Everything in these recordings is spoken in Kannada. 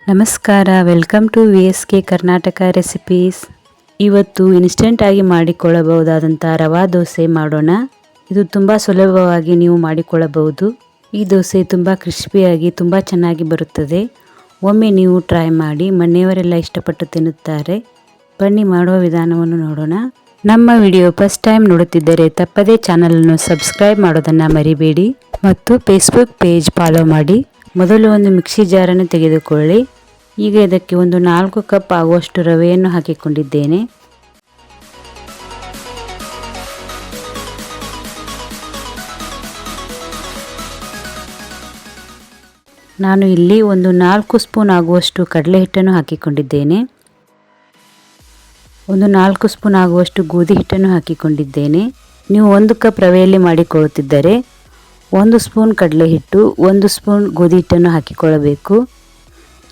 ನಮಸ್ಕಾರ, welcome to VSK Karnataka recipes. ಇವತ್ತು ಇನ್ಸ್ಟೆಂಟ್ ಆಗಿ ಮಾಡಿಕೊಳ್ಳಬಹುದಾದಂಥ ರವಾ ದೋಸೆ ಮಾಡೋಣ. ಇದು ತುಂಬ ಸುಲಭವಾಗಿ ನೀವು ಮಾಡಿಕೊಳ್ಳಬಹುದು. ಈ ದೋಸೆ ತುಂಬ ಕ್ರಿಸ್ಪಿಯಾಗಿ ತುಂಬ ಚೆನ್ನಾಗಿ ಬರುತ್ತದೆ. ಒಮ್ಮೆ ನೀವು ಟ್ರೈ ಮಾಡಿ, ಮನೆಯವರೆಲ್ಲ ಇಷ್ಟಪಟ್ಟು ತಿನ್ನುತ್ತಾರೆ. ಬನ್ನಿ ಮಾಡುವ ವಿಧಾನವನ್ನು ನೋಡೋಣ. ನಮ್ಮ ವಿಡಿಯೋ ಫಸ್ಟ್ ಟೈಮ್ ನೋಡುತ್ತಿದ್ದರೆ ತಪ್ಪದೇ ಚಾನಲನ್ನು ಸಬ್ಸ್ಕ್ರೈಬ್ ಮಾಡೋದನ್ನು ಮರಿಬೇಡಿ ಮತ್ತು ಫೇಸ್ಬುಕ್ ಪೇಜ್ ಫಾಲೋ ಮಾಡಿ. ಮೊದಲು ಒಂದು ಮಿಕ್ಸಿ ಜಾರನ್ನು ತೆಗೆದುಕೊಳ್ಳಿ. ಈಗ ಇದಕ್ಕೆ ಒಂದು 4 ಕಪ್ ಆಗುವಷ್ಟು ರವೆಯನ್ನು ಹಾಕಿಕೊಂಡಿದ್ದೇನೆ. ನಾನು ಇಲ್ಲಿ ಒಂದು 4 ಸ್ಪೂನ್ ಆಗುವಷ್ಟು ಕಡಲೆ ಹಿಟ್ಟನ್ನು ಹಾಕಿಕೊಂಡಿದ್ದೇನೆ. ಒಂದು 4 ಸ್ಪೂನ್ ಆಗುವಷ್ಟು ಗೋಧಿ ಹಿಟ್ಟನ್ನು ಹಾಕಿಕೊಂಡಿದ್ದೇನೆ. ನೀವು 1 ಕಪ್ ರವೆಯಲ್ಲಿ ಮಾಡಿಕೊಳ್ಳುತ್ತಿದ್ದರೆ 1 ಸ್ಪೂನ್ ಕಡಲೆ ಹಿಟ್ಟು, 1 ಸ್ಪೂನ್ ಗೋಧಿ ಹಿಟ್ಟನ್ನು ಹಾಕಿಕೊಳ್ಳಬೇಕು.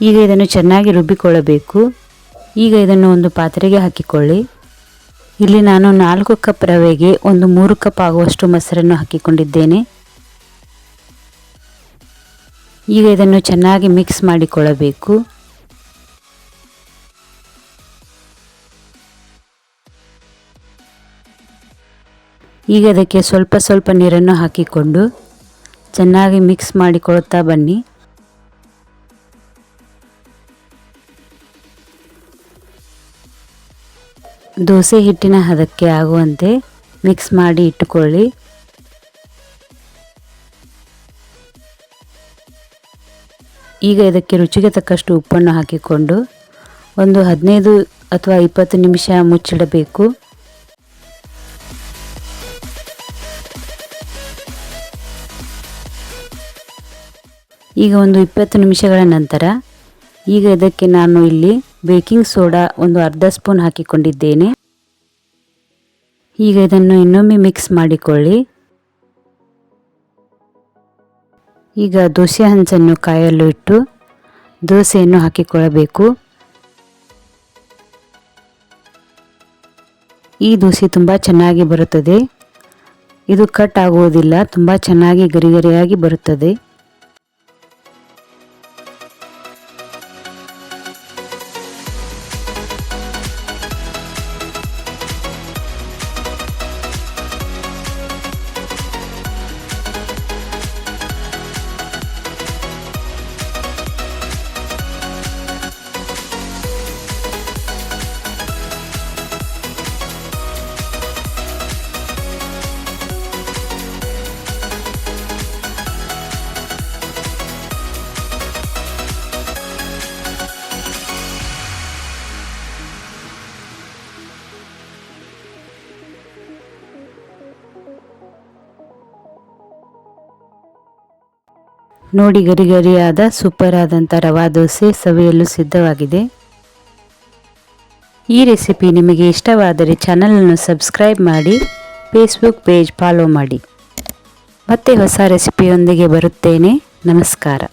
ಈಗ ಇದನ್ನು ಚೆನ್ನಾಗಿ ರುಬ್ಬಿಕೊಳ್ಳಬೇಕು. ಈಗ ಇದನ್ನು ಒಂದು ಪಾತ್ರೆಗೆ ಹಾಕಿಕೊಳ್ಳಿ. ಇಲ್ಲಿ ನಾನು 4 ಕಪ್ ರವೆಗೆ ಒಂದು 3 ಕಪ್ ಆಗುವಷ್ಟು ಮೊಸರನ್ನು ಹಾಕಿಕೊಂಡಿದ್ದೇನೆ. ಈಗ ಇದನ್ನು ಚೆನ್ನಾಗಿ ಮಿಕ್ಸ್ ಮಾಡಿಕೊಳ್ಳಬೇಕು. ಈಗ ಅದಕ್ಕೆ ಸ್ವಲ್ಪ ಸ್ವಲ್ಪ ನೀರನ್ನು ಹಾಕಿಕೊಂಡು ಚೆನ್ನಾಗಿ ಮಿಕ್ಸ್ ಮಾಡಿಕೊಳ್ಳುತ್ತಾ ಬನ್ನಿ. ದೋಸೆ ಹಿಟ್ಟಿನ ಹದಕ್ಕೆ ಆಗುವಂತೆ ಮಿಕ್ಸ್ ಮಾಡಿ ಇಟ್ಟುಕೊಳ್ಳಿ. ಈಗ ಇದಕ್ಕೆ ರುಚಿಗೆ ತಕ್ಕಷ್ಟು ಉಪ್ಪನ್ನು ಹಾಕಿಕೊಂಡು ಒಂದು 15 ಅಥವಾ 20 ನಿಮಿಷ ಮುಚ್ಚಿಡಬೇಕು. ಈಗ ಒಂದು 20 ನಿಮಿಷಗಳ ನಂತರ ಈಗ ಇದಕ್ಕೆ ನಾನು ಇಲ್ಲಿ ಬೇಕಿಂಗ್ ಸೋಡಾ ಒಂದು ಅರ್ಧ ಸ್ಪೂನ್ ಹಾಕಿಕೊಂಡಿದ್ದೇನೆ. ಈಗ ಇದನ್ನು ಇನ್ನೊಮ್ಮೆ ಮಿಕ್ಸ್ ಮಾಡಿಕೊಳ್ಳಿ. ಈಗ ದೋಸೆ ಹಂಚನ್ನು ಕಾಯಲು ಇಟ್ಟು ದೋಸೆಯನ್ನು ಹಾಕಿಕೊಳ್ಳಬೇಕು. ಈ ದೋಸೆ ತುಂಬ ಚೆನ್ನಾಗಿ ಬರುತ್ತದೆ. ಇದು ಕಟ್ ಆಗುವುದಿಲ್ಲ, ತುಂಬ ಚೆನ್ನಾಗಿ ಗರಿಗರಿಯಾಗಿ ಬರುತ್ತದೆ. ನೋಡಿ, ಗರಿಗರಿಯಾದ ಸೂಪರ್ ಆದಂಥ ರವಾ ದೋಸೆ ಸವಿಯಲು ಸಿದ್ಧವಾಗಿದೆ. ಈ ರೆಸಿಪಿ ನಿಮಗೆ ಇಷ್ಟವಾದರೆ ಚಾನಲನ್ನು ಸಬ್ಸ್ಕ್ರೈಬ್ ಮಾಡಿ, ಫೇಸ್ಬುಕ್ ಪೇಜ್ ಫಾಲೋ ಮಾಡಿ. ಮತ್ತೆ ಹೊಸ ರೆಸಿಪಿಯೊಂದಿಗೆ ಬರುತ್ತೇನೆ. ನಮಸ್ಕಾರ.